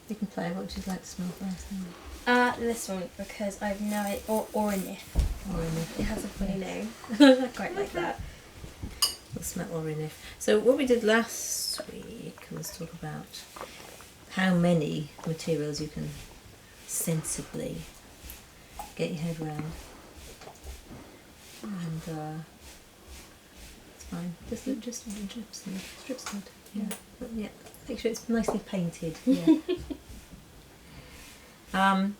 You can play. What would you like to smell first? This one, because I've no idea. Orinif. Orinif. It has a funny name. I quite like that. We'll smell Orinif. So what we did last week was talk about how many materials you can sensibly get your head around. And it's fine. Just strips good. Yeah. Yeah. Make sure it's nicely painted. Yeah. And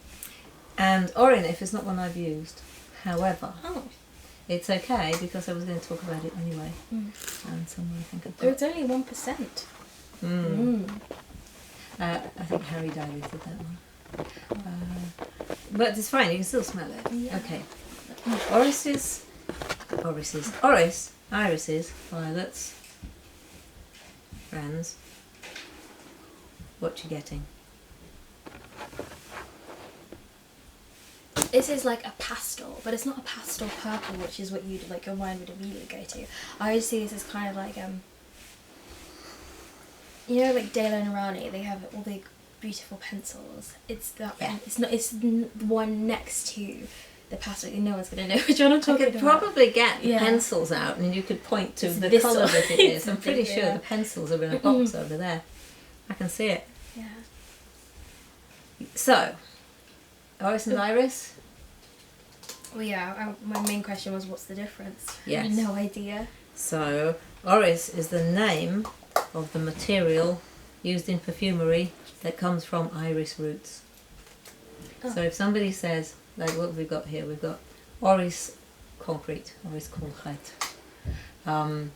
Orinif is not one I've used. However, it's okay because I was going to talk about it anyway. And somewhere I think I've got. It's only 1%. I think Harry Davies did that one. But it's fine, you can still smell it. Yeah. Okay. Orris, irises, violets, friends. What you getting? This is like a pastel, but it's not a pastel purple, which is what you'd like your mind would immediately go to. I always see this as kind of like you know, like Dale and Rani, they have all the beautiful pencils. It's that. Yeah. It's the one next to the pastel. No one's gonna know which one I'm talking about. You could probably get the pencils out and you could point to the colour that it is. I'm pretty sure the pencils are in a box over there. I can see it. Yeah. So, Orris and Iris? Well, yeah, my main question was what's the difference? Yes. I had no idea. So, Orris is the name of the material used in perfumery that comes from iris roots. So if somebody says, like what we've got here, we've got Orris concrete, Orris concrete. And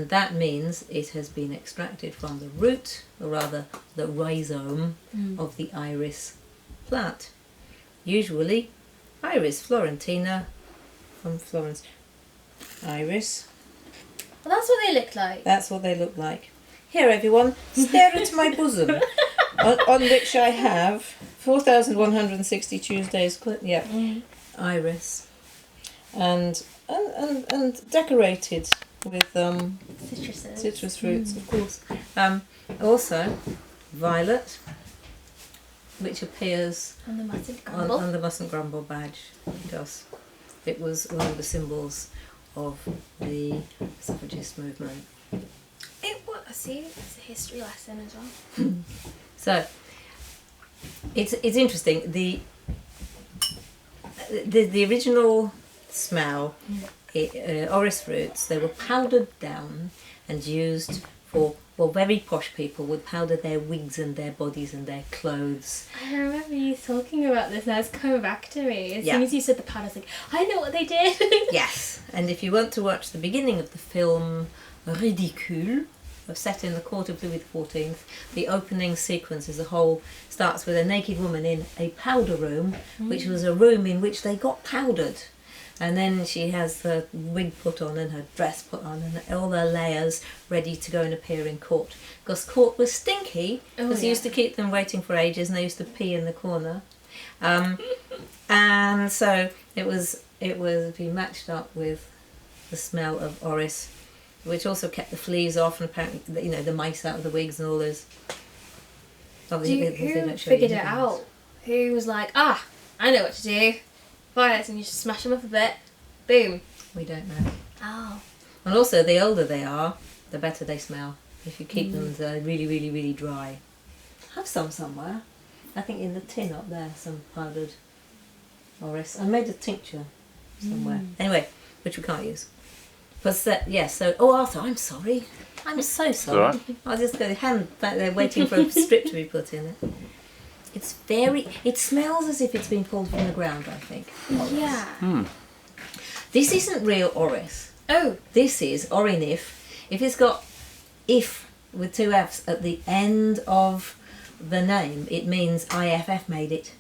that means it has been extracted from the root, or rather the rhizome of the iris plant. Usually Iris florentina from Florence. Iris. Well, that's what they look like. That's what they look like. Here everyone, stare at my bosom, on which I have 4,160 Tuesdays, Iris. And decorated with citrus fruits, of course. Also, violet, which appears On the mustn't grumble. on the Mustn't Grumble badge. It does. It was one of the symbols of the suffragist movement. It was. See, it's a history lesson as well. So it's interesting. The original smell, Orris fruits, they were powdered down and used for, well, very posh people would powder their wigs and their bodies and their clothes. I remember you talking about this and it's coming back to me. As Yeah. soon as you said the powder, I was like, I know what they did. Yes, and if you want to watch the beginning of the film Ridicule, set in the court of Louis XIV, the opening sequence as a whole starts with a naked woman in a powder room, which was a room in which they got powdered. And then she has her wig put on and her dress put on and all her layers ready to go and appear in court. Because court was stinky, because they used to keep them waiting for ages and they used to pee in the corner. And so it was being matched up with the smell of Orris, which also kept the fleas off and apparently, you know, the mice out of the wigs and all those. Who figured it out? Who was like, I know what to do. Violets, and you just smash them up a bit. Boom. We don't know. Oh. And also, the older they are, the better they smell. If you keep them really, really, really dry. I have some somewhere. I think in the tin up there, some powdered Orris. I made a tincture somewhere. Anyway, which we can't use. But so Arthur, I'm sorry. I'm so sorry. Right. I was just got a hand back there waiting for a strip to be put in it. It smells as if it's been pulled from the ground, I think. Orris. Yeah. This isn't real Orris. Oh. This is Orinif. If it's got if with two F's at the end of the name, it means IFF made it.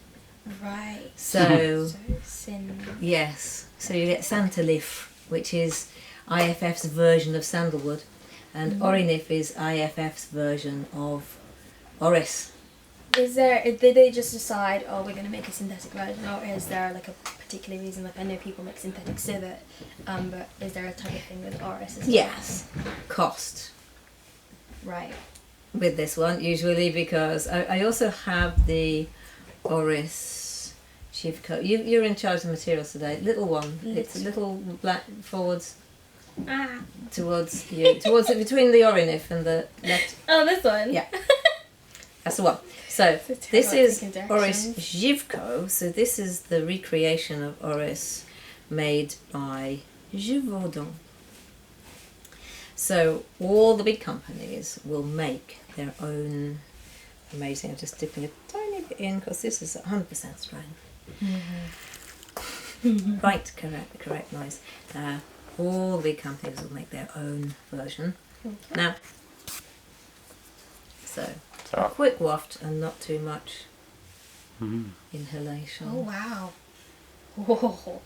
Right. So sin. yes. So you get Santalif, which is IFF's version of sandalwood, and Orinif is IFF's version of Orris. Did they just decide, we're going to make a synthetic version, or is there like a particular reason? Like I know people make synthetic civet, but is there a type of thing with Orris as well? Yes. Cost. Right. with this one usually because I also have the Orris Shiv coat. You're in charge of materials today. Little one. It's a little black forwards. Towards you. Towards it, between the Orinif and the left. Oh, this one? Yeah. That's the one. So this is Orris Givco. So this is the recreation of Orris made by Givaudan. So all the big companies will make their own amazing. I'm just dipping a tiny bit in because this is 100% strength. Right, correct noise. All the big companies will make their own version. Okay. Now, so a quick waft and not too much inhalation. Oh wow! Whoa,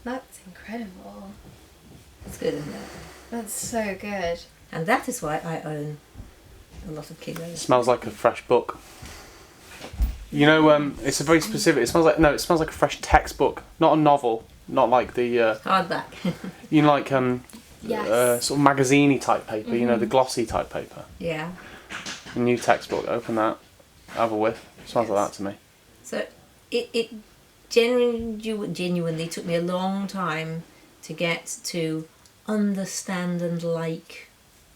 that's incredible. It's good, isn't it? That's so good. And that is why I own a lot of kilos. It smells like a fresh book. You know, it's a very specific. It smells like a fresh textbook, not a novel, not like the hardback. you know, like Yes. sort of magazine-y type paper. You know, the glossy type paper. Yeah. A new textbook. Open that. Have a whiff. Smells like that to me. So it genuinely took me a long time to get to understand and like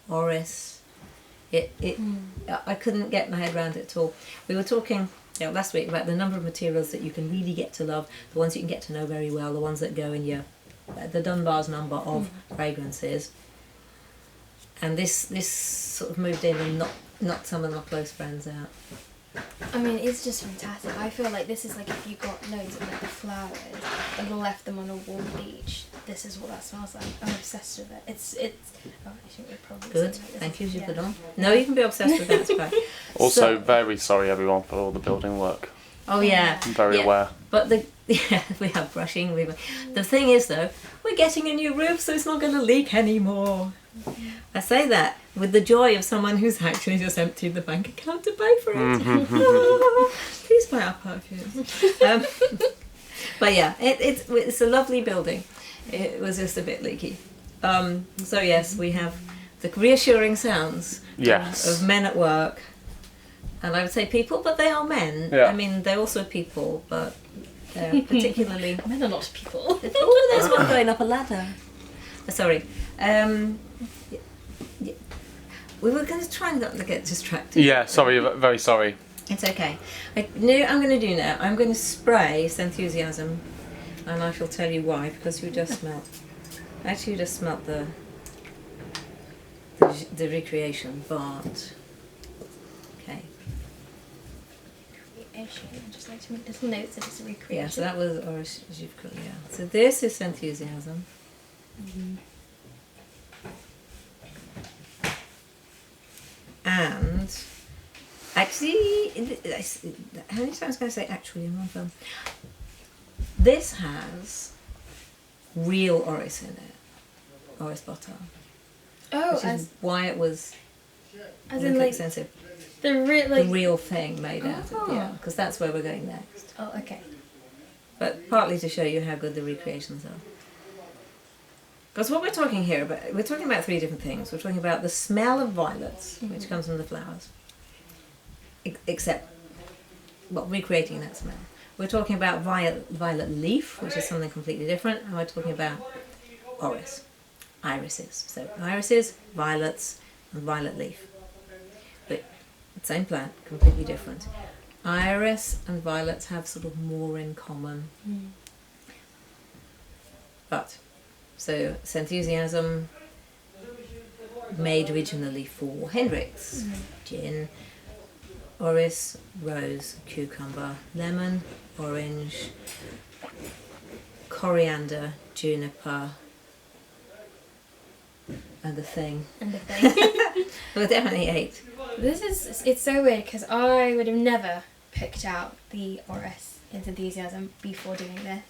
Orris. I couldn't get my head around it at all. We were talking last week about the number of materials that you can really get to love, the ones you can get to know very well, the ones that go in the Dunbar's number of fragrances. And this sort of moved in and knocked some of my close friends out. I mean, it's just fantastic. I feel like this is like if you got loads of like the flowers and left them on a warm beach. This is what that smells like. I'm obsessed with it. It's. Oh, I think we're probably Good. saying like Thank you, yeah. Givaudan. No, you can be obsessed with that. It's fine. Also, very sorry everyone for all the building work. Oh yeah. I'm very aware. But we have brushing. The thing is though, we're getting a new roof, so it's not going to leak anymore. I say that with the joy of someone who's actually just emptied the bank account to pay for it. Please buy our perfume. But yeah, it's a lovely building. It was just a bit leaky. So yes, we have the reassuring sounds of men at work. And I would say people, but they are men. Yeah. I mean, they're also people, but they're particularly... Men are not people. Oh, there's one going up a ladder. Sorry. We were going to try not to get distracted. Yeah, sorry, very sorry. It's okay. I know what I'm going to do now. I'm going to spray Enthusiasm, and I shall tell you why, because you just smelt... Actually, you just smelt the recreation, but... Okay. I'd just like to make little notes that it's a recreation. Yeah, so that was Orris Givco, yeah. So this is Enthusiasm. And actually, how many times can I say actually in one film? This has real Orris in it, Orris butter. Oh, which is why it was as in like expensive. The real thing made out of because that's where we're going next. Oh, okay. But partly to show you how good the recreations are. Because what we're talking here about, we're talking about three different things. We're talking about the smell of violets, which comes from the flowers, recreating that smell. We're talking about violet leaf, which is something completely different, and we're talking about irises. So irises, violets, and violet leaf. But same plant, completely different. Iris and violets have sort of more in common. But so Enthusiasm made originally for Hendrix, gin, Orris, rose, cucumber, lemon, orange, coriander, juniper, and the thing. There were definitely 8. It's so weird because I would have never picked out the Orris in Enthusiasm before doing this.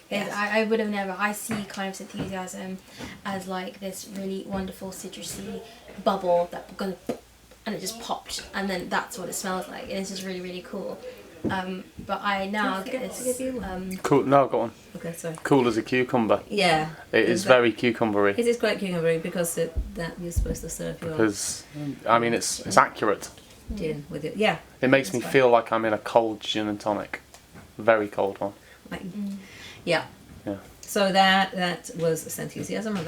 Yes. I would have never. I see kind of Enthusiasm as like this really wonderful citrusy bubble that goes and it just popped, and then that's what it smells like, and it's just really really cool. But I now get this. Cool. No, go on. Okay, sorry. Cool as a cucumber. Yeah. It is very cucumbery. It is quite cucumbery because that you're supposed to serve your Because, I mean, it's accurate. gin with it. Yeah. It makes me That's right. feel like I'm in a cold gin and tonic. Very cold one. Like, yeah. Yeah. So that was Senthusiasm, and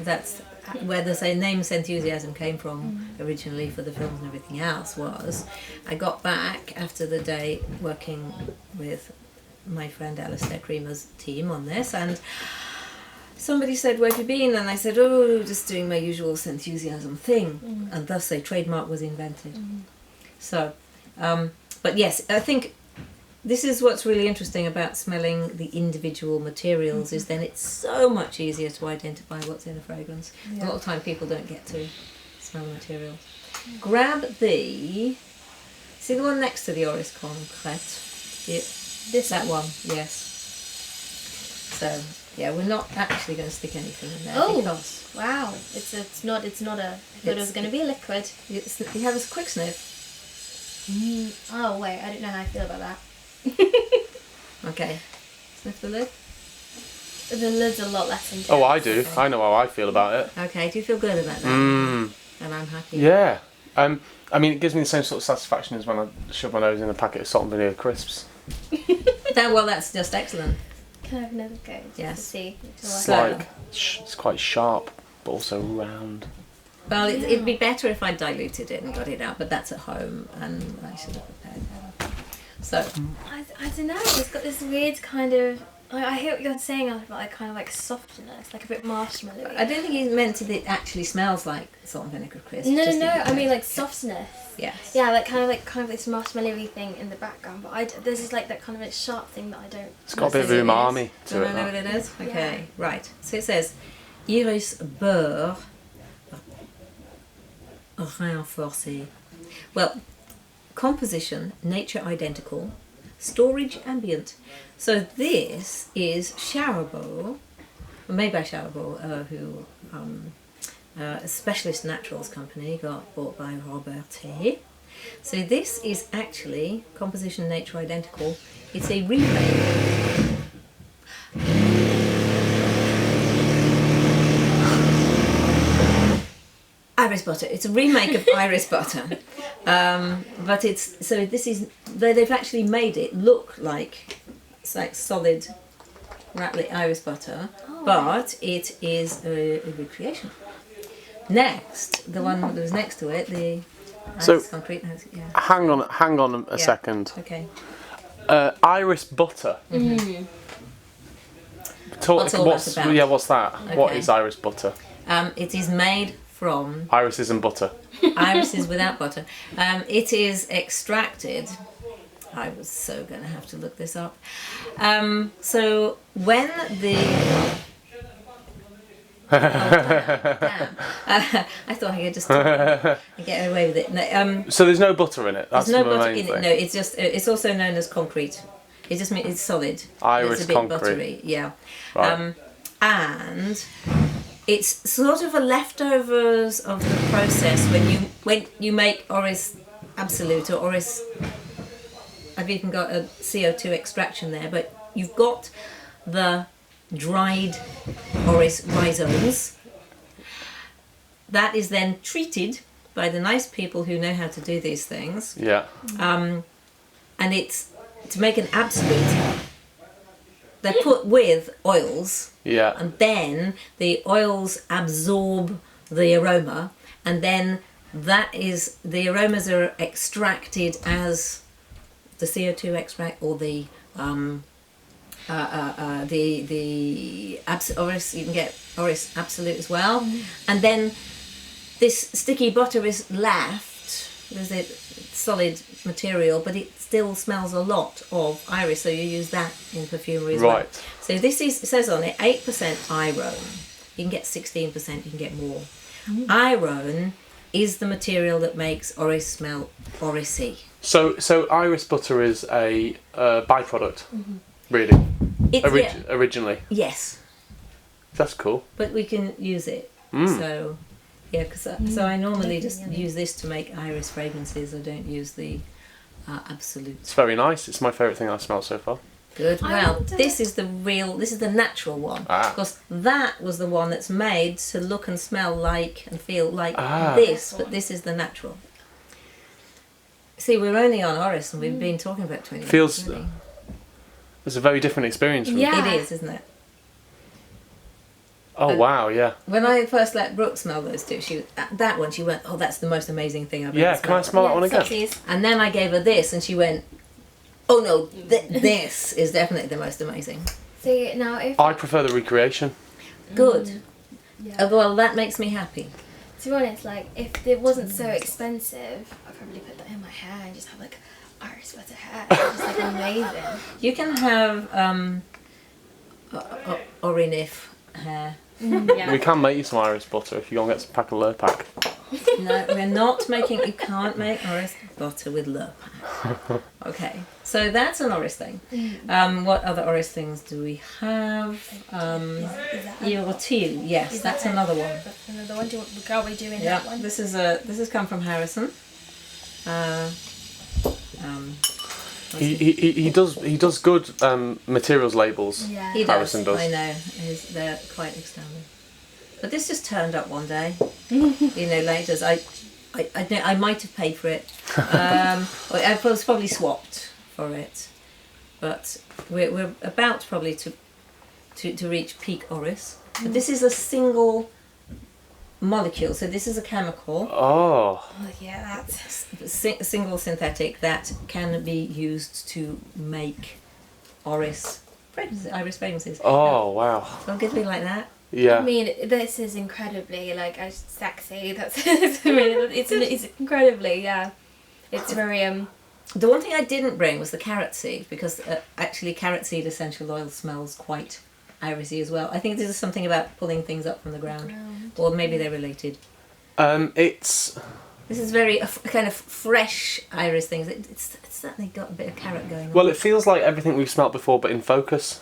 that's where the name Senthusiasm came from originally for the films and everything else. Was I got back after the day working with my friend Alistair Creamer's team on this, and somebody said, "Where have you been?" And I said, "Oh, just doing my usual Senthusiasm thing," and thus a trademark was invented. So, but yes, I think this is what's really interesting about smelling the individual materials, is then it's so much easier to identify what's in a fragrance. A lot of time people don't get to smell the materials. Grab see the one next to the Orris Concrete? That one, yes. So yeah, we're not actually going to stick anything in there because wow! It's not a. I thought it was going to be a liquid. you have a quick sniff. Oh wait, I don't know how I feel about that. Okay, sniff the lid. The lid's a lot less intense. Oh, I do. I know how I feel about it. Okay, do you feel good about that? Mm. And I'm happy. Yeah. I mean, it gives me the same sort of satisfaction as when I shove my nose in a packet of salt and vinegar crisps. That's just excellent. Can I have another go? Just Yes. To see. It's like it's quite sharp, but also round. Well, it'd be better if I diluted it and got it out, but that's at home, and I should have prepared that. So, I don't know. It's got this weird kind of. I hear what you're saying about like kind of like softness, like a bit marshmallowy. I don't think he meant that it actually smells like salt and vinegar crisps. No, just no. that you I mean know. like softness. Yes. Yeah, like kind of this marshmallowy thing in the background, but there's just like that kind of a sharp thing that I don't. It's got a bit of It is. umami Do to you it. know what that. it is? Okay, Yeah. right. So it says, Iris beurre renforcé. Well, composition, nature identical, storage ambient. So this is Charabeau, made by Charabeau, who a specialist naturals company, got bought by Robertet. So this is actually composition, nature identical. It's a remake. Iris butter. It's a remake of Iris butter, but they've actually made it look like it's like solid rattly Iris butter, but it is a recreation. Next, the one that was next to it, the Iris concrete. Yeah. Hang on a second. Okay. Iris butter. What's all that about? Yeah, what's that? What Okay. is Iris butter? It is made from Iris isn't butter. irises without butter. It is extracted. I was so going to have to look this up. So when the damn. I thought I could just get away with it. No, So there's no butter in it. That's there's no the butter main in thing. it. No, it's just it's also known as concrete. It just means it's solid. Iris it's a bit concrete. buttery. Yeah. Right. And it's sort of a leftovers of the process when you make Orris Absolute or Orris. I've even got a CO2 extraction there, but you've got the dried Orris rhizomes. That is then treated by the nice people who know how to do these things. Yeah. And it's to make an Absolute. They're put with oils. Yeah. And then the oils absorb the aroma, and then the aromas are extracted as the CO2 extract or the Orris. You can get Orris Absolute as well, and then this sticky butter is left. There's a solid material, but it still smells a lot of iris, so you use that in perfumery as well. Right. So this is, it says on it, 8% irone. You can get 16%, you can get more. Irone is the material that makes Orris smell Orris-y. So Iris butter is a byproduct, really, It's, originally. yes, That's cool. but we can use it. So, yeah, so I normally just use this to make iris fragrances. I don't use the Absolute. It's very nice. It's my favourite thing I've smelled so far. Good. I Well, wonder- this is the natural one. Ah. Because that was the one that's made to look and smell like and feel like Ah. this, but this is the natural. See, we're only on Orris and we've been talking about 20 Feels- minutes. Really. It's a very different experience. From Yeah. It is, isn't it? Oh wow, yeah. When I first let Brooke smell those two, that one she went, "Oh, that's the most amazing thing I've Yeah, ever can I smelled." smell that one again? Softies. And then I gave her this, and she went, "Oh no, this is definitely the most amazing." See, now if... I prefer the recreation. Good. Yeah. Well, that makes me happy. To be honest, like, if it wasn't so expensive, I'd probably put that in my hair and just have, like, Irish butter hair. It's just, like, amazing. You can have Orinif hair. Yeah. We can make you some Irish butter if you go and get some pack of Lurpak. No, we're not making. You can't make Orris butter with Lurpak. Okay, so that's an Orris thing. What other Orris things do we have? Is that Yotil, yes, is that's that another one. That's another one. Are we doing Yeah, that one? this has come from Harrison. He does good materials labels. Yeah. He does. Harrison does. I know. They're quite outstanding. But this just turned up one day. Later. I might have paid for it. I was probably swapped for it. But we're about probably to reach peak Orris. But this is a single molecule. So this is a chemical, Oh, Oh, yeah, that's... single synthetic that can be used to make Orris fragrances. oh wow. Don't get me like that. Yeah. I mean, this is incredibly, like, sexy. That's... it's incredibly, yeah. It's very, The one thing I didn't bring was the carrot seed, because actually carrot seed essential oil smells quite irisy as well. I think this is something about pulling things up from the ground, or maybe they're related. It's This is very kind of fresh iris things. It's certainly got a bit of carrot going on. well, it feels like everything we've smelt before, but in focus.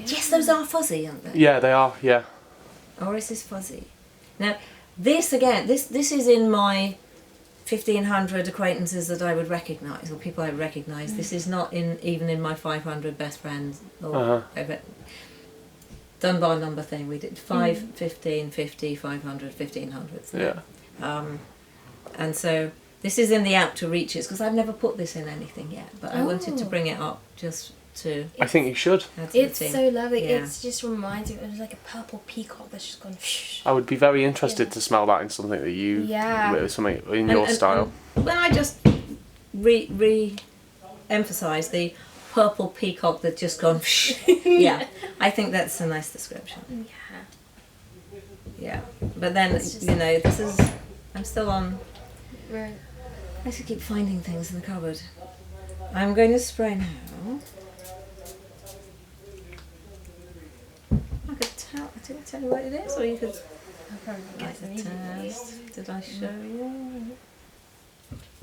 Yes, those are fuzzy, aren't they? Yeah, they are. Yeah. Orris is fuzzy. Now, this again, this is in my 1,500 acquaintances that I would recognise, or people I would recognise. This is not even in my 500 best friends. Or Dunbar number thing. We did 5, 15, 50, 500, 1,500. Yeah. And so this is in the out to reaches, because I've never put this in anything yet, but I wanted to bring it up just to I think you should. add to it's the team. so lovely. Yeah. It just reminds me, it was like a purple peacock that's just gone... I would be very interested to smell that in something that you, Yeah. something in your style. And when I just re-emphasise the purple peacock that just gone, yeah, I think that's a nice description. Yeah. Yeah, but then It's just- this is. I'm still on. Right. I have to keep finding things in the cupboard. I'm going to spray now. I could tell you what it is, or you could I'll probably get get the some easily. test. Did I show you?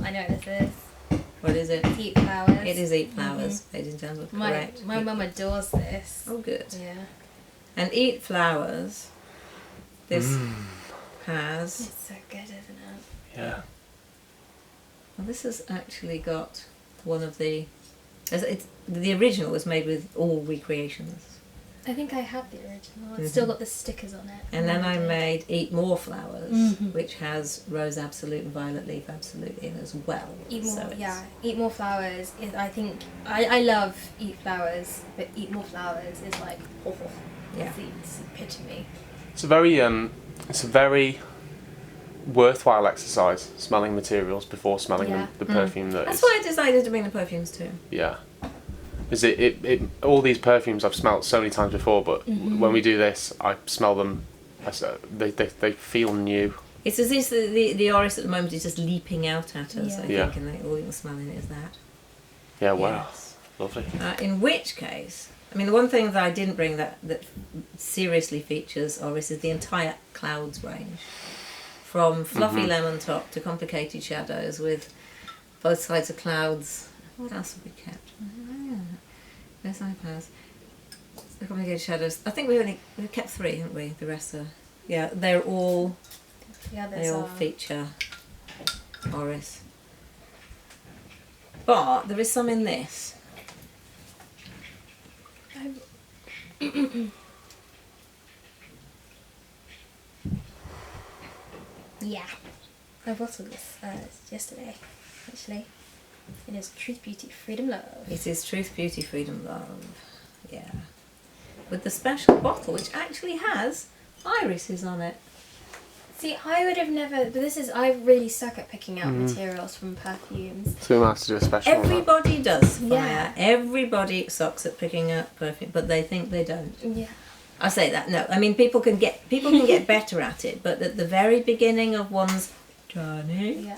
I know what this is. What is it? Eat flowers. It is Eat Flowers, ladies and gentlemen. Correct. My mum adores this. Oh, good. Yeah. And Eat Flowers. This has. It's so good, isn't it? Yeah. Well, this has actually got one of the. The original was made with all recreations. I think I have the original. It's still got the stickers on it. And then I did. made Eat More Flowers, Mhm. which has Rose Absolute and Violet Leaf Absolute in as well. Eat more, So it's- yeah. Eat More Flowers is, I think, I love Eat Flowers, but Eat More Flowers is like, Yeah. it's epitome. It's a very worthwhile exercise, smelling materials before smelling Yeah. the perfume that That's is. why I decided to bring the perfumes too. Yeah. Is it all these perfumes I've smelt so many times before, but when we do this, I smell them. They feel new. It's as if the Orris at the moment is just leaping out at us, I Yeah. think, and all you're smelling is that. Yeah. Wow. Yes. Lovely. In which case, I mean, the one thing that I didn't bring that seriously features Orris is the entire Clouds range. From fluffy lemon top to complicated shadows with both sides of clouds. What else have we kept? There's iPads. The complicated shadows. I think we've kept 3, haven't we? The rest are, yeah, they're all, The others they all are... feature Orris. But there is some in this. Yeah. I bottled this yesterday, actually. It is Truth, Beauty, Freedom, Love. It is Truth, Beauty, Freedom, Love. Yeah. With the special bottle, which actually has irises on it. See, I would have never, but I really suck at picking out materials from perfumes. So we might have to do a special one. Everybody does. Yeah. Everybody sucks at picking out perfume, but they think they don't. Yeah. I say that, no. I mean, people can get better at it, but at the very beginning of one's journey,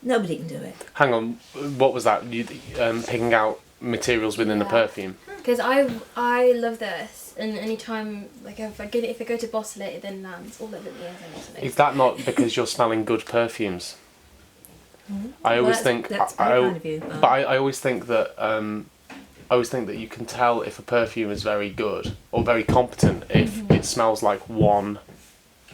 nobody can do it. Hang on, what was that? You picking out materials within the perfume? Because I love this, and anytime, like if I go to bottle it, it then lands all over the ear. Is that not because you're smelling good perfumes? I always think that's very kind of you, but I always think that you can tell if a perfume is very good or very competent if it smells like one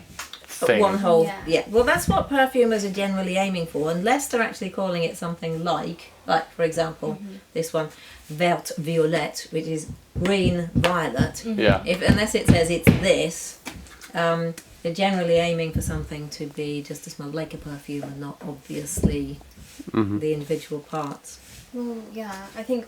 thing. One whole, yeah. Well, that's what perfumers are generally aiming for, unless they're actually calling it something like for example, this one, Vert Violet, which is green violet. Yeah. Unless it says it's this, they're generally aiming for something to be just to smell like a perfume and not obviously the individual parts. Well, yeah, I think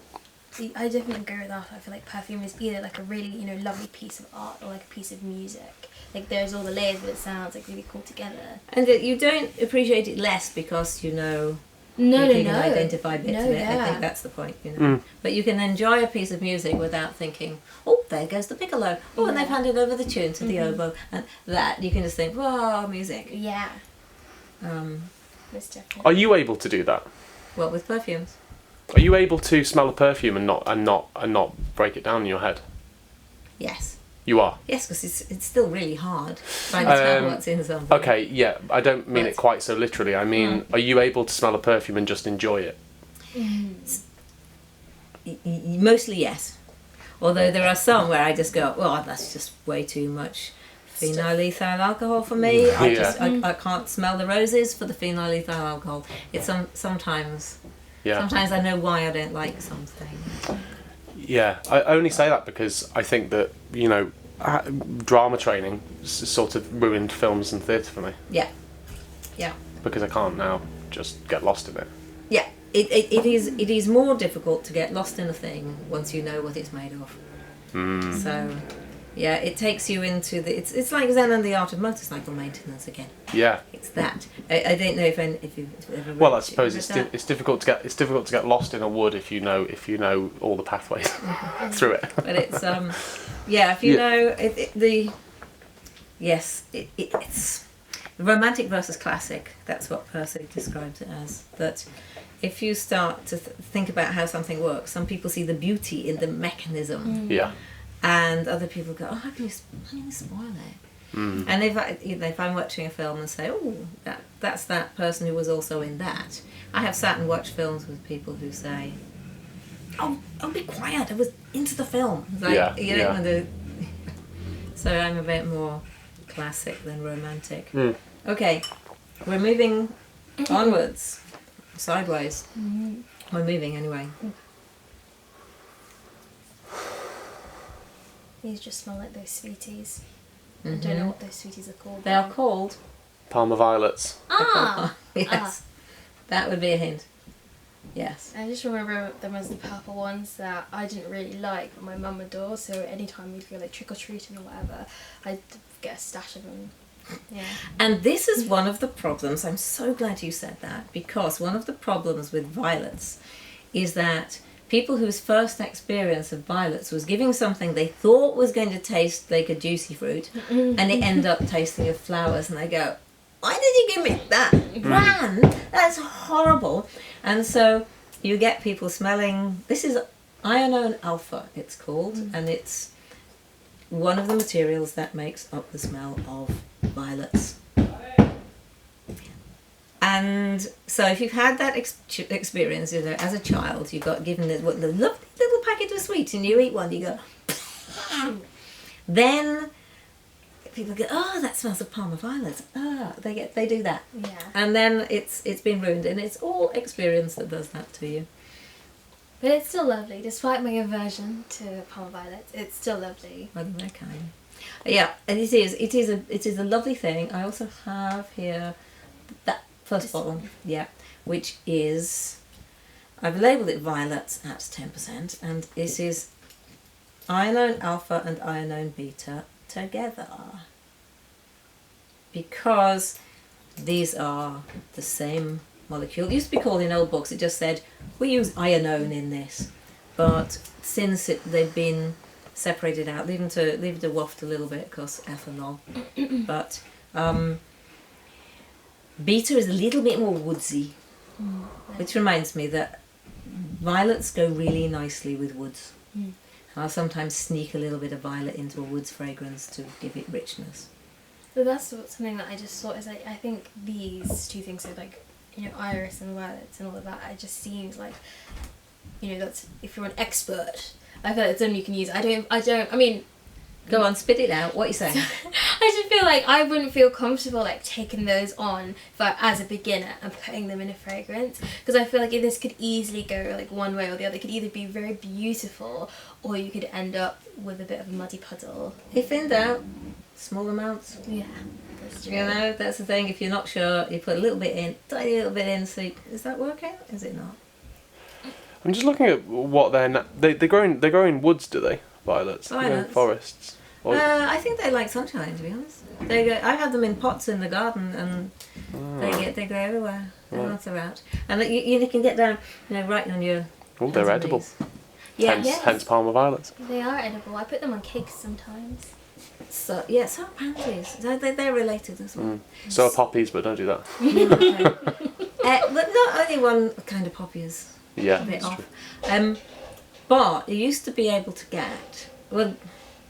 I definitely agree with that. I feel like perfume is either like a really, lovely piece of art or like a piece of music. Like there's all the layers, but it sounds like really cool together. And that you don't appreciate it less because you can identify bits of it. I think that's the point, But you can enjoy a piece of music without thinking, oh, there goes the piccolo. Oh, and they've handed over the tune to the oboe. And that, you can just think, wow, music. Yeah. Most definitely. Are you able to do that? What, with perfumes? Are you able to smell a perfume and not break it down in your head? Yes. You are? Yes, because it's still really hard trying to tell what's in something. Okay, yeah. I don't mean it quite so literally. I mean, are you able to smell a perfume and just enjoy it? Mostly yes. Although there are some where I just go, well, that's just way too much phenyl ethyl alcohol for me. I can't smell the roses for the phenyl ethyl alcohol. It's sometimes... Yeah. Sometimes I know why I don't like something. Yeah, I only say that because I think that, drama training sort of ruined films and theatre for me. Yeah. Yeah. Because I can't now just get lost in it. Yeah, it is more difficult to get lost in a thing once you know what it's made of. So, yeah, it takes you into it's like Zen and the Art of Motorcycle Maintenance again. Yeah. It's that. I don't know if you've ever read. Well, I suppose it's difficult to get lost in a wood if you know all the pathways through it. But it's if you know it's romantic versus classic. That's what Percy describes it as. That if you start to think about how something works, some people see the beauty in the mechanism. Yeah. And other people go, oh, how can you spoil it? And if I'm watching a film and say, oh, that's that person who was also in that. I have sat and watched films with people who say, oh, be quiet, I was into the film. Like, you don't want to... So I'm a bit more classic than romantic. Okay, we're moving onwards, sideways. We're moving anyway. These just smell like those sweeties. I don't know what those sweeties are called. They are called Parma violets. Yes. That would be a hint. Yes. I just remember them as the purple ones that I didn't really like, but my mum adores. So anytime we'd go like trick or treating or whatever, I'd get a stash of them. Yeah. And this is one of the problems. I'm so glad you said that, because one of the problems with violets is that people whose first experience of violets was giving something they thought was going to taste like a juicy fruit, and it ended up tasting of flowers, and they go, why did you give me that? Gran, that's horrible. And so you get people smelling, this is Ionone Alpha, it's called, and it's one of the materials that makes up the smell of violets. And so if you've had that experience, as a child, you got given the lovely little packet of sweets and you eat one, you go, then people go, oh, that smells of Parma violets. They do that. Yeah. And then it's been ruined, and it's all experience that does that to you. But it's still lovely, despite my aversion to Parma violets. It's still lovely. Well, they're kind. Yeah, and it is a lovely thing. I also have here that first bottle, yeah, which is, I've labelled it violets at 10%, and this is ironone alpha and ironone beta together, because these are the same molecule. It used to be called in old books, it just said we use ironone in this, but since they've been separated out, leave it to waft a little bit because ethanol. But beta is a little bit more woodsy, which reminds me that violets go really nicely with woods. I'll sometimes sneak a little bit of violet into a woods fragrance to give it richness. But that's something that I just thought is like, I think these two things, so like, you know, iris and violets and all of that, it just seems like, you know, that's, if you're an expert, I feel like it's something you can use. I mean... Go on, spit it out. What are you saying? I just feel like I wouldn't feel comfortable like taking those on as a beginner and putting them in a fragrance, because I feel like this could easily go like one way or the other. It could either be very beautiful or you could end up with a bit of a muddy puddle. If in doubt, small amounts. Yeah, that's true. You know, that's the thing. If you're not sure, you put a little bit in, tiny little bit in. See, is that working? Is it not? I'm just looking at what they grow in woods, do they? Violets. They grow in Violets. forests. Or, I think they like sunshine, to be honest. I have them in pots in the garden, and they grow everywhere. Once they're out, and you can get down, you know, right on your. oh, they're hands and edible. knees. Yeah, Hence Parma violets. They are edible. I put them on cakes sometimes. So yeah, so are pansies. They're related as well. So are poppies, but don't do that. But not only one kind of poppy is Yeah, a bit that's off. true. But you used to be able to get, well,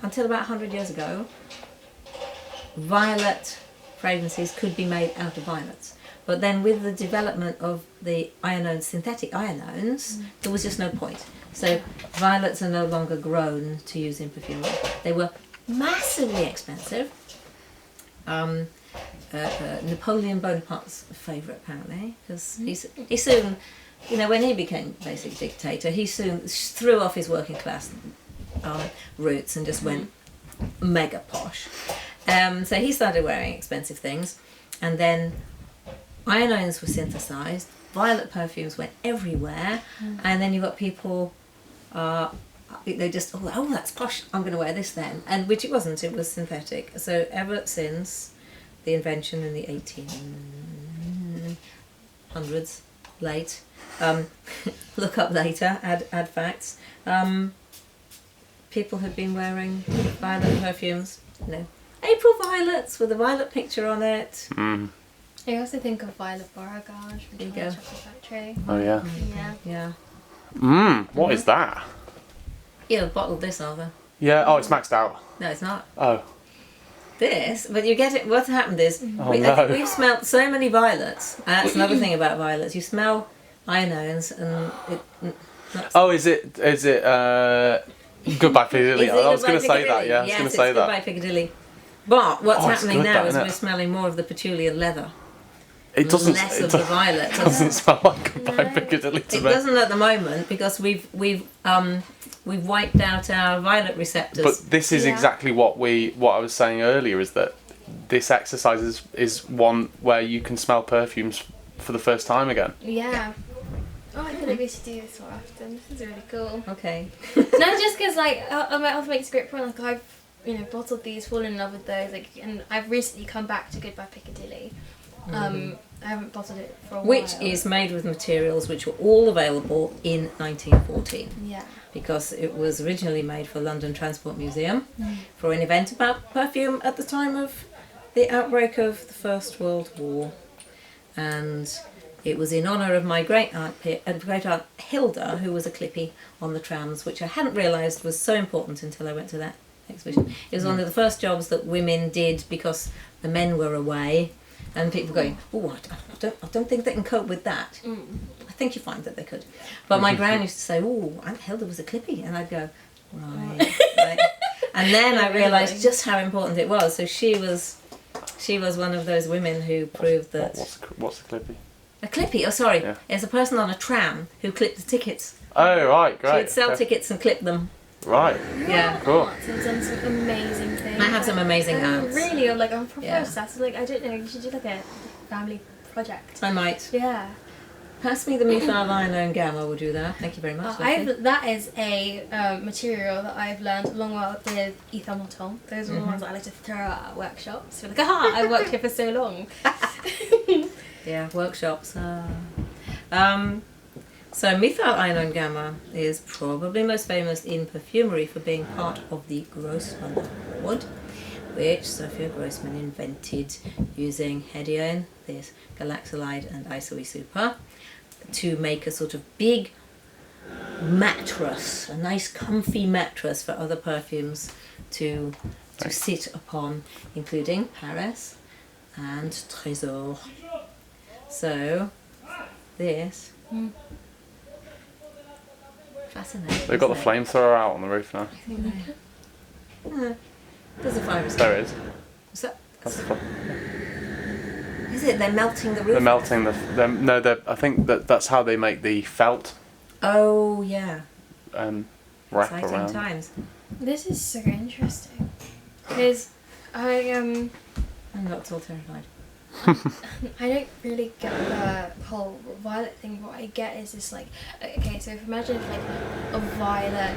until about 100 years ago, violet fragrances could be made out of violets. But then with the development of the ironones, synthetic ironones, there was just no point. So violets are no longer grown to use in perfumery. They were massively expensive. Napoleon Bonaparte's favourite, apparently, because he soon, you know, when he became basic dictator, he soon threw off his working class roots and just went mega posh. So he started wearing expensive things, and then ironones were synthesised, violet perfumes went everywhere, and then you got people, they just, oh, that's posh, I'm going to wear this then, and which it wasn't, it was synthetic. So ever since the invention in the 1800s, late, look up later, add facts, people have been wearing violet perfumes, you know, April violets with a violet picture on it. I also think of Violet Beauregard from There you Chocolate go. Factory. Oh yeah. Yeah. Yeah. What is that? You have bottled this, Arthur. Yeah. Oh, it's maxed out. No, it's not. Oh. This, but you get it. What's happened is Oh, I no. think we've smelt so many violets. That's another thing about violets. You smell ironones, and Oh, is it? Goodbye Piccadilly. I was going to say that. Yeah, I was yes, going to it's say that. Goodbye Piccadilly. But what's Oh, it's happening good, now that, is isn't we're it? smelling more of the patchouli and leather. It doesn't. Less It of the violet. doesn't smell like Goodbye Piccadilly to It me. doesn't at the moment because we've wiped out our violet receptors. But this is Yeah. exactly what I was saying earlier, is that this exercise is one where you can smell perfumes for the first time again. Yeah. Oh, I feel like we should do this more often. This is really cool. Okay. No, just because like I might also make a great point. Like I've bottled these, fallen in love with those. Like, and I've recently come back to Goodbye Piccadilly. I haven't bottled it for a while. Which is made with materials which were all available in 1914. Yeah. Because it was originally made for London Transport Museum for an event about perfume at the time of the outbreak of the First World War, and it was in honour of my great aunt Hilda, who was a clippy on the trams, which I hadn't realised was so important until I went to that exhibition. It was one of the first jobs that women did because the men were away, and people going, oh, I don't think they can cope with that. I think you find that they could. But my gran used to say, oh, Aunt Hilda was a clippy, and I'd go, right. And then I realised just how important it was. So she was one of those women who proved that. What's the clippy? A clippy, oh sorry. Yeah. There's a person on a tram who clipped the tickets. Oh, right, great. She would sell okay. tickets and clip them. Right. Yeah. Cool. I've done some amazing things. I have some amazing ads. Really? Or like I'm proper Yeah. obsessed. Like, I don't know, you should do like a family project. I might. Yeah. Pass me the methyl gamma, will do that. Thank you very much. lovely. That is a material that I've learned along with ethyl maltol. Those are the ones that I like to throw out at workshops. You're like, aha, I worked here for so long. Yeah, workshops. So methyl gamma is probably most famous in perfumery for being part of the Grossman Board, which Sepphiah Grossman invented using hedione, this galaxolide and isoe super, to make a sort of big mattress, a nice comfy mattress for other perfumes to sit upon, including Paris and Trésor. So this fascinating. They've got the isn't it? flamethrower out on the roof now. I think they. There's a fire escape. There it is. Is that? That's the fun. Is it? They're melting the roof. They're melting the. I think that's how they make the felt Oh yeah. wrap Exciting around. times. This is so interesting. Because I'm not at all terrified. I don't really get the whole violet thing. What I get is this like, okay, so if imagine if like a violet,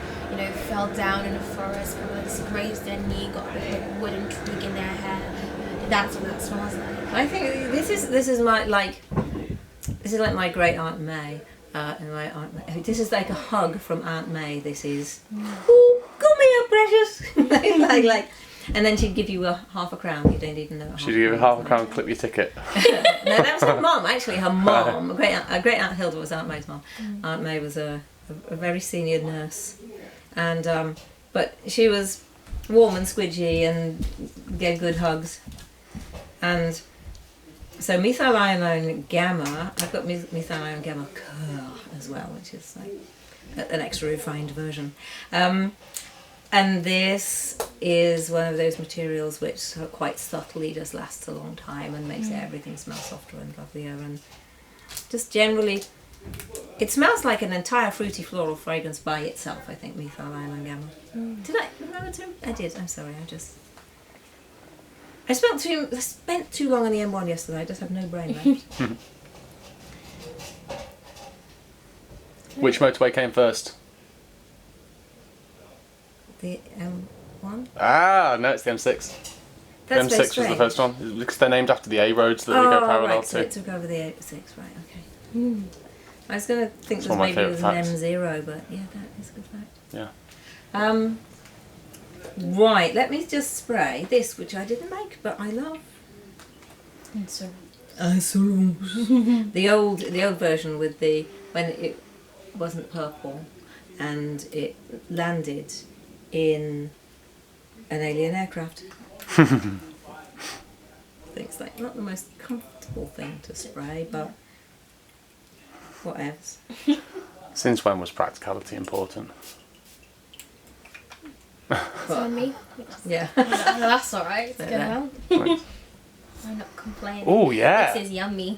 fell down in a forest, probably grazed their knee, got a big wooden twig in their hair. That's what that smells like. I think this is like my great Aunt May. And my Aunt May. This is like a hug from Aunt May. This is, oh, come here, precious. like. And then she'd give you half a crown. You don't even know. Should you give her half a crown and clip your ticket? No, that was her mum. Actually, her mum. Great Aunt Hilda was Aunt May's mum. Aunt May was a very senior nurse, and but she was warm and squidgy and gave good hugs. And so methyl gamma. I've got methyl gamma cur as well, which is like an extra refined version. And this is one of those materials which quite subtly just lasts a long time and makes everything smell softer and lovelier, and just generally it smells like an entire fruity floral fragrance by itself, I think, methyl gamma. Did I remember to? I did, I'm sorry, I spent too long on the M1 yesterday, I just have no brain left. Which motorway came first? The M1? Ah, no, it's the M6. That's The very M6 was the strange. first one because they're named after the A roads that they go parallel right, to. so it took over the 86, right, okay. I was going to think It's one of my maybe it was an favourite M0, but yeah, that is a good fact. Yeah. Right, let me just spray this, which I didn't make, but I love. the old version with when it wasn't purple and it landed in an alien aircraft. I think it's like not the most comfortable thing to spray, but whatevs. Since when was practicality important? It's on me. Yeah. That's alright. It's Like going that. on. Right. I'm not complaining. Oh yeah. This is yummy.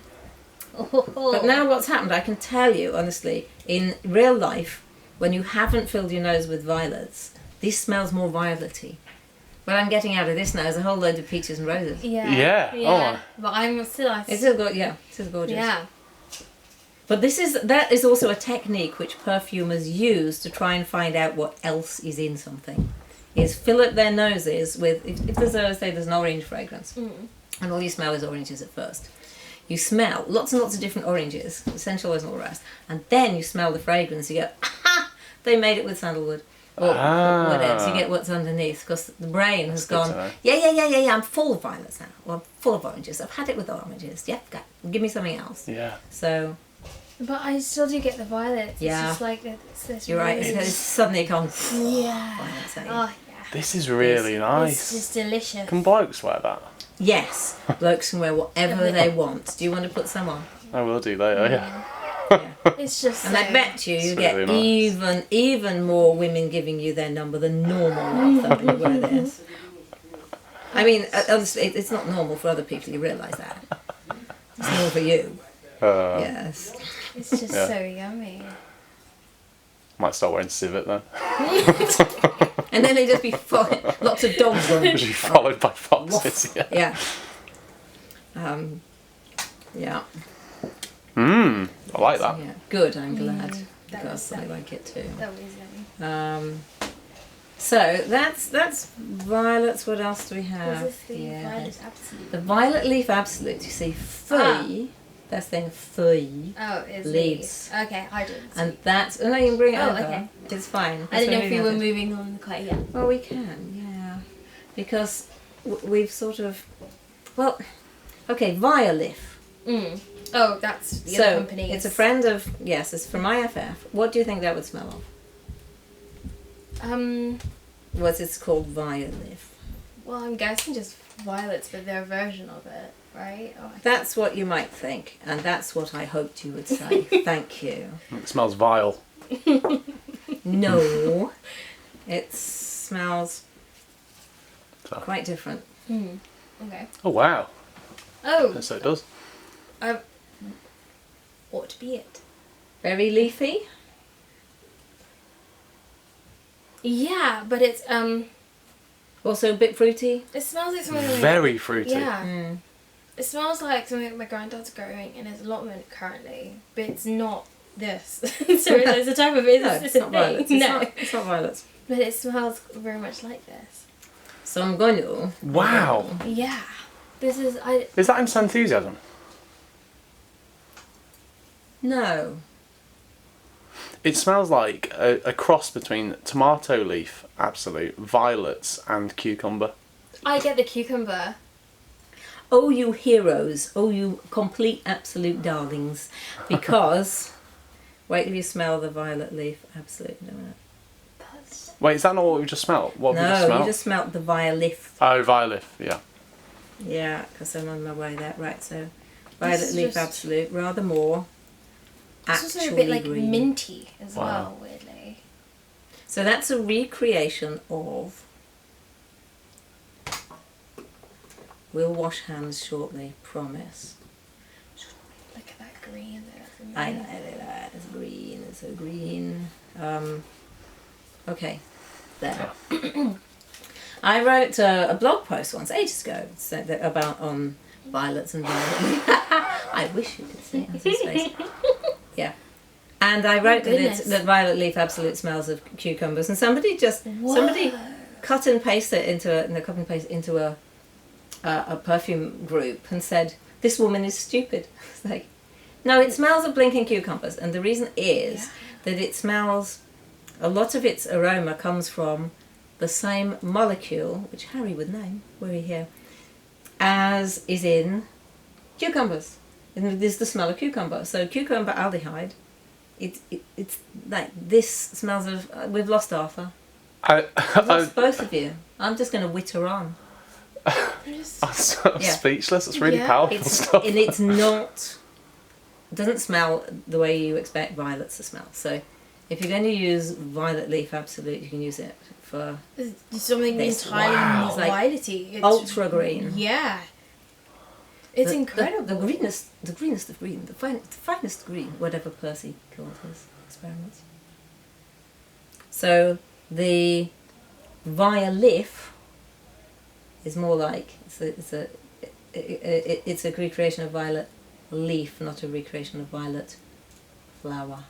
But now what's happened, I can tell you honestly, in real life, when you haven't filled your nose with violets, this smells more violet-y. What I'm getting out of this now is a whole load of peaches and roses. Yeah. Oh. But I'm still. It's still got, yeah, it's still gorgeous. Yeah. But that is also a technique which perfumers use to try and find out what else is in something. Is fill up their noses with, if there's an orange fragrance, and all you smell is oranges at first. You smell lots and lots of different oranges, essential oils and all the rest, and then you smell the fragrance, you go, aha, they made it with sandalwood. Or whatever, you get what's underneath, because the brain has gone, yeah, I'm full of violets now, or I'm full of oranges, I've had it with oranges, give me something else. Yeah. So... But I still do get the violets. Yeah. It's just like it's this. You're right, really- it's suddenly gone, Yeah. violets, eh? Oh yeah. This is really It's nice. just delicious. Can blokes wear that? Yes, blokes can wear whatever they want. Do you want to put some on? I will do later. Yeah. Yeah. It's just. And I bet you It's get really nice. even more women giving you their number than normal after you wear this. I mean, honestly, it's not normal for other people, you realise that. It's normal for you. Yes. It's just Yeah. so yummy. Might start wearing Civet then. And then they just be lots of dogs on. Should be followed by foxes. Yeah. Yeah. Yeah. I like that. Yeah. Good. I'm glad that because was I like it too. That was yummy. So that's violets. What else do we have? Was this the Violet Absolute? The violet leaf absolute. You see, three. That's thing three. Oh, it's leaves. leaves. Okay, I didn't. And that's. Oh no, you can bring it Oh, over. okay. It's fine. I didn't know That's if we what were I'm moving moving on quite yet. over. Well, we can. Yeah. Because we've sort of. Well. Okay, Violif. Oh, that's the So other company. it's a friend of. Yes, it's from IFF. What do you think that would smell of? What's it's called Violif? Well, I'm guessing just violets, but their version of it, right? Oh, That's what you might think, and that's what I hoped you would say. Thank you. It smells vile. No, it smells So. quite different. okay. Oh wow. Oh, So it does. ought to be it. Very leafy. Yeah, but it's Also a bit fruity. it smells like something. Very fruity. Yeah. It smells like something my granddad's growing, and there's a lot of it currently, but it's not this. So it's a type of No, it's it's a not thing. violets. No, It's not violets. but it smells very much like this. So I'm going to. Wow. Yeah, this is Is that in enthusiasm? No. It smells like a cross between tomato leaf, absolute, violets, and cucumber. I get the cucumber. Oh, you heroes. Oh, you complete absolute darlings. Because, wait till you smell the violet leaf absolute. That's Wait, is that not what we just smelled? What have we just No, smelled? you just smelt the violif. Oh, violet, yeah. Yeah, because I'm on my way there. Right, so This violet is leaf just- absolute, rather more. it's also Actually a bit like green. minty as Wow. well, weirdly. So that's a recreation of. We'll wash hands shortly, promise. Look at that green there. I know that. It's green. It's so green. Okay, there. I wrote a blog post once, ages ago, about violets and violet. I wish you could see it on his face. Yeah. And I wrote that violet leaf absolute smells of cucumbers, and somebody cut and paste it into a perfume group and said, "This woman is stupid." It's like, no, it smells of blinking cucumbers, and the reason is that it smells. A lot of its aroma comes from the same molecule, which Harry would name, were he here, as is in cucumbers. And there's the smell of cucumber. So cucumber aldehyde, it's like this smells of. We've lost Arthur. We've lost both of you. I'm just going to witter on. I'm sort of Yeah. speechless. It's really Yeah. powerful stuff. And it's not. It doesn't smell the way you expect violets to smell. So, if you're going to use violet leaf absolute, you can use it for It's something This. entirely Wow. not violety. It's ultra green. Yeah. It's The- incredible. The greenest of green, the finest green, whatever Percy called his experiments. So the violif is more like it's a recreation of violet leaf, not a recreation of violet flower.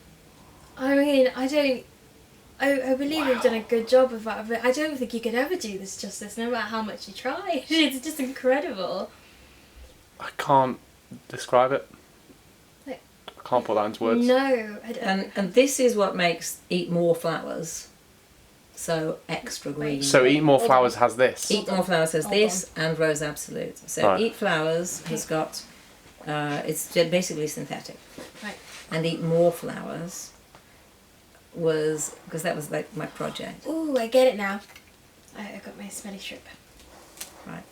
I mean, I believe you've done a good job of that, but I don't think you could ever do this justice, no matter how much you try. It's just incredible. I can't describe it. Like- I can't put that into words. No, I don't. And this is what makes Eat More Flowers so extra green. So Eat More Hold Flowers on. has this. Eat More Flowers has Hold this and Rose Absolute. So Right. Eat Flowers has got, it's basically synthetic. Right. And Eat More Flowers was, because that was like my project. Ooh, I get it now. I got my smelly strip. Right.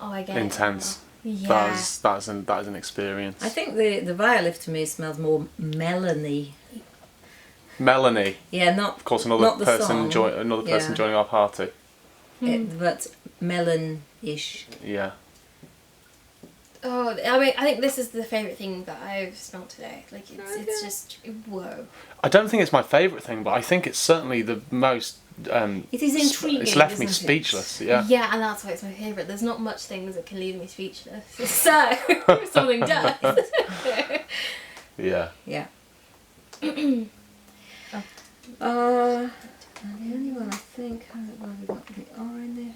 Oh, I get Intense. it now. Yeah. That is an experience. I think the violif to me smells more melony. Melanie, Yeah, not of course, not another the person song. Yeah. joining our party. But melon-ish. Yeah. Oh, I mean, I think this is the favourite thing that I've smelled today. Like, it's just, whoa. I don't think it's my favourite thing, but I think it's certainly the most. It is intriguing. It's left me isn't it? speechless. Yeah. Yeah, and that's why it's my favourite. There's not much things that can leave me speechless. So, something does. Yeah. Yeah. The only one I think, well, we got the R in there.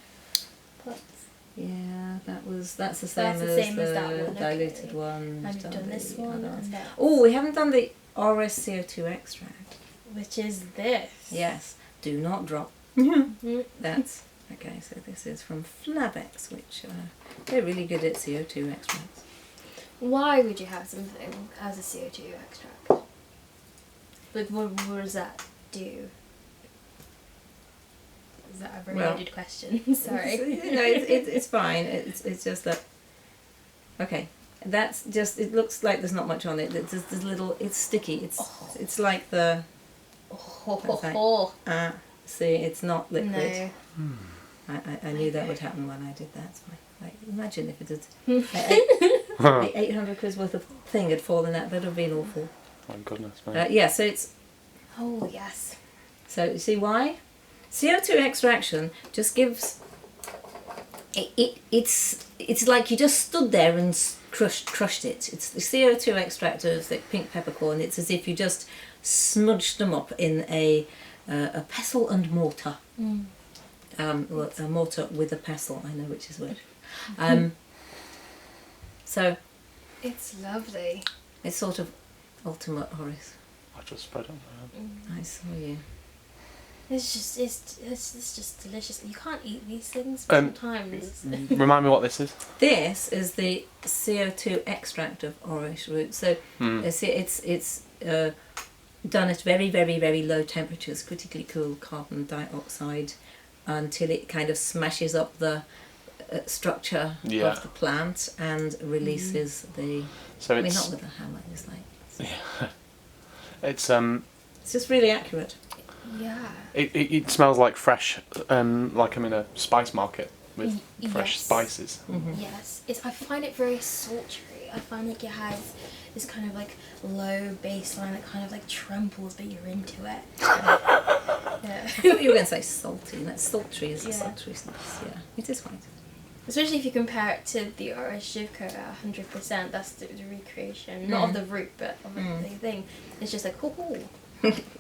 Yeah, that's the same, as that the one. diluted Okay. one. And you've done this one, and that. Oh, we haven't done the Orris CO2 extract. Which is this. Yes, do not drop. Mm. That's okay. So this is from Flabex, which they're really good at CO2 extracts. Why would you have something as a CO2 extract? Like, what does that do? Is that a very loaded question? Sorry. It's fine. It's just that. Okay, that's just. It looks like there's not much on it. It's just this little. It's sticky. It's like the. See, it's not liquid. No. I knew that would happen when I did that. So like, imagine if it had 800 quid worth of thing had fallen out. That would have been awful. My goodness, man. Yeah, so it's. Oh, yes. So you see why? CO2 extraction just gives. It's like you just stood there and crushed it. It's the CO2 extract of the pink peppercorn. It's as if you just smudged them up in a pestle and mortar. Well, a mortar with a pestle. I know which is which. So. It's lovely. It's sort of ultimate Orris. I just spread it on my hand. I saw you. It's just delicious. You can't eat these things sometimes. Remind me what this is. This is the CO2 extract of Orris root. So it's done at very, very, very low temperatures, critically cool carbon dioxide, until it kind of smashes up the structure of the plant and releases the. So it's. not with a hammer. It's like. Yeah. It's It's just really accurate. Yeah. It smells like fresh, like I'm in a spice market with fresh spices. Mm-hmm. Yes. I find it very sultry. I find like it has this kind of like low baseline that kind of like trembles, but you're into it. Yeah. I thought you were going to say salty, and that sultry is a sultriness. Yeah, it is right. Especially if you compare it to the Orris Jivko at 100%, that's the recreation. Not of the root, but of the thing. It's just like,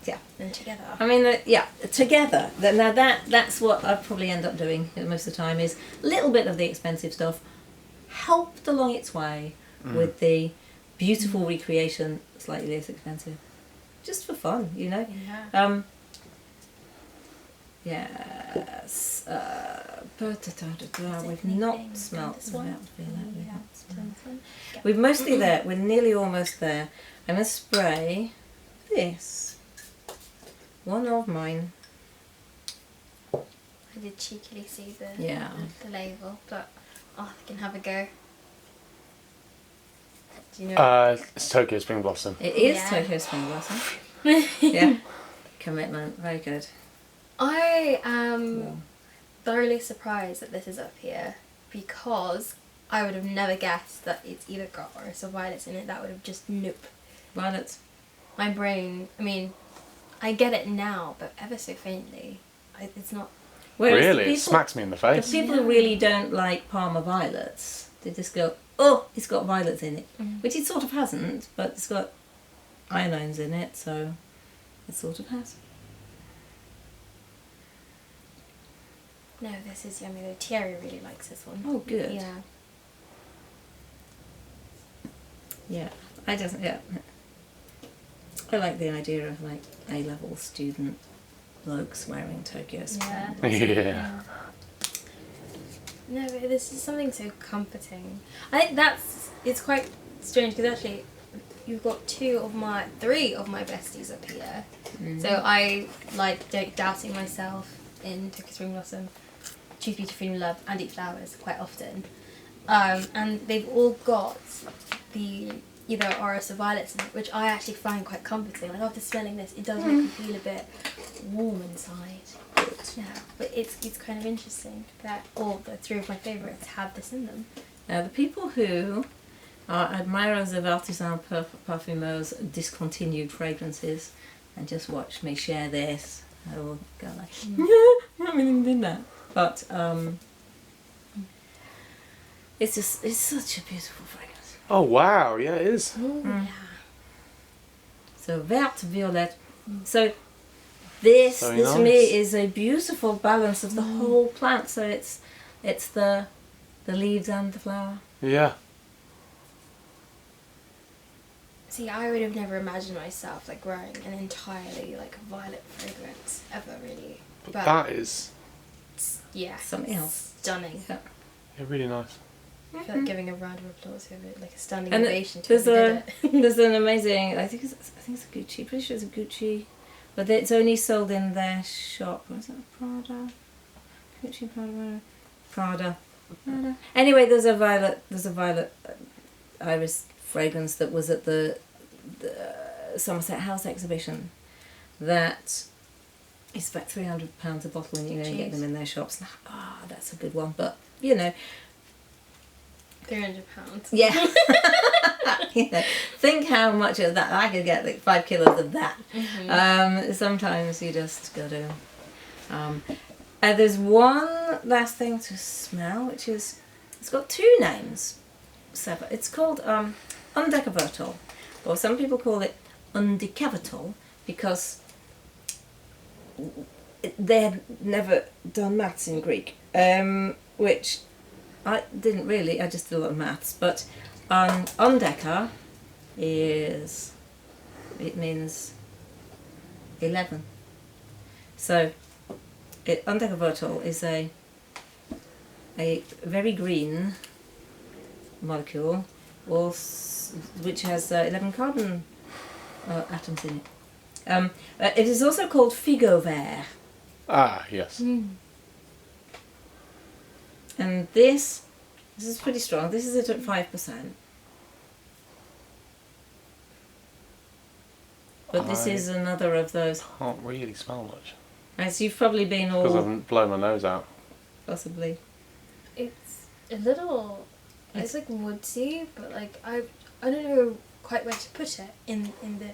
Yeah. And together. I mean, together. Now that's what I probably end up doing most of the time is a little bit of the expensive stuff helped along its way with the beautiful recreation, slightly less expensive. Just for fun, you know? Yeah. Yes. We've not smelt this one. We're mostly there. We're nearly almost there. I'm going to spray this. One of mine. I did cheekily see the label, but I can have a go. Do you know? It's Tokyo Spring Blossom. It is Tokyo Spring Blossom. Yeah. Commitment. Very good. I am thoroughly surprised that this is up here because I would have never guessed that it's either got Orris or violets in it. That would have just nope. Violets. My brain, I mean, I get it now, but ever so faintly. It's not. Whereas really? It smacks me in the face. The people who really don't like Parma violets, they just go, oh, it's got violets in it. Which it sort of hasn't, but it's got ionines in it, so it sort of has. No, this is yummy though. Thierry really likes this one. Oh, good. Yeah. Yeah. I like the idea of like A-level student blokes wearing Tokyo Spring. Yeah. No, but this is something so comforting. I think it's quite strange because actually you've got three of my besties up here. So I like doubting myself in Tokyo Spring Blossom, Choose Beauty, Freedom, Love and Eat Flowers quite often. And they've all got the either Orris or violets in it, which I actually find quite comforting. Like after smelling this, it does make me feel a bit warm inside. Yeah, but it's kind of interesting that all the three of my favourites have this in them. Now, the people who are admirers of artisan parfumeurs discontinued fragrances and just watch me share this, I will go like, I haven't done that. But it's such a beautiful fragrance. Oh wow, yeah, it is. Yeah. So Vert, violet. So this Very for nice. me is a beautiful balance of the whole plant. So it's the leaves and the flower. Yeah. See, I would have never imagined myself like growing an entirely like violet fragrance ever, really. But that is Yeah, Something else. stunning. Yeah. really nice. I feel like giving a round of applause for it, like a standing And ovation to there's whoever did it. there's an amazing. I think it's a Gucci. Pretty sure it's a Gucci, but it's only sold in their shop. Was it Prada? Gucci, Prada. Anyway, there's a violet iris fragrance that was at the Somerset House exhibition. That is about £300 a bottle, and you know you get Jeez. them in their shops. That's a good one, but £300. yeah. Think how much of that I could get, like 5 kilos of that. Sometimes you just gotta. There's one last thing to smell, which is it's got 2 names. Separate. It's called Undecavertol, or some people call it Undecavertol because they had never done maths in Greek, which I didn't really. I just did a lot of maths, but undeca means 11. So undecavertol is a very green molecule, which has 11 carbon atoms in it. It is also called figo vert. Ah, yes. And this is pretty strong. This is at 5%. But this is another of those. Can't really smell much As you've probably been because all I've blown my nose out. possibly. It's a little. It's like woodsy, but like I don't know quite where to put it in the.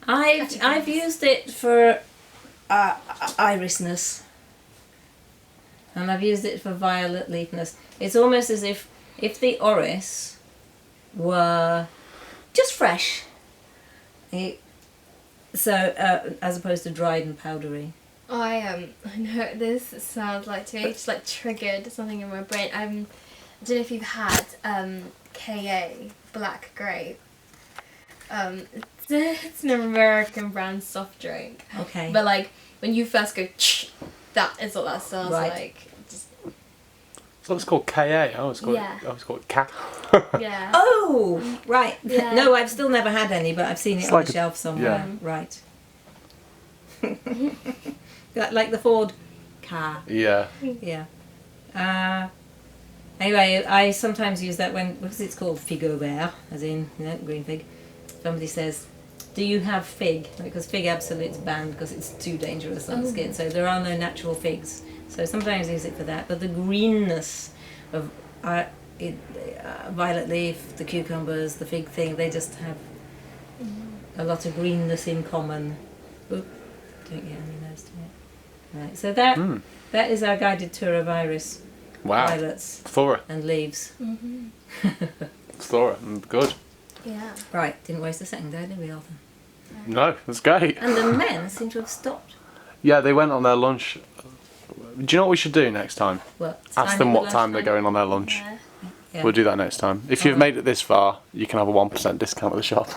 I've used it for irisness, and I've used it for violet leafness. It's almost as if the Orris were just fresh, as opposed to dried and powdery. I know this sounds like to me just like triggered something in my brain. I don't know if you've had KA Black Grape. It's an American brand soft drink. Okay. But like when you first go, that is what that sounds Right. like. Just, So it's called KA. I always call Yeah. it. I always call it K. yeah. Oh, right. Yeah. No, I've still never had any, but I've seen it It's on like the a- shelf somewhere. yeah. Right. Like the Ford car. Yeah. Yeah. Anyway, I sometimes use that because it's called figo vert, as in green fig. Somebody says, "Do you have fig?" Because fig absolute's banned because it's too dangerous on the skin. So there are no natural figs. So sometimes I use it for that. But the greenness of violet leaf, the cucumbers, the fig thing, they just have a lot of greenness in common. Oop, don't get any nose to it. Right. So that is our guided tour of iris, Wow. violets, Thorough. and leaves. Thorough and good. Yeah. Right, didn't waste a second there, did we, Arthur? No, that's great. And the men seem to have stopped. Yeah, they went on their lunch. Do you know what we should do next time? Well, Ask them what time they're going on their lunch. Yeah. Yeah. We'll do that next time. If you've made it this far, you can have a 1% discount at the shop.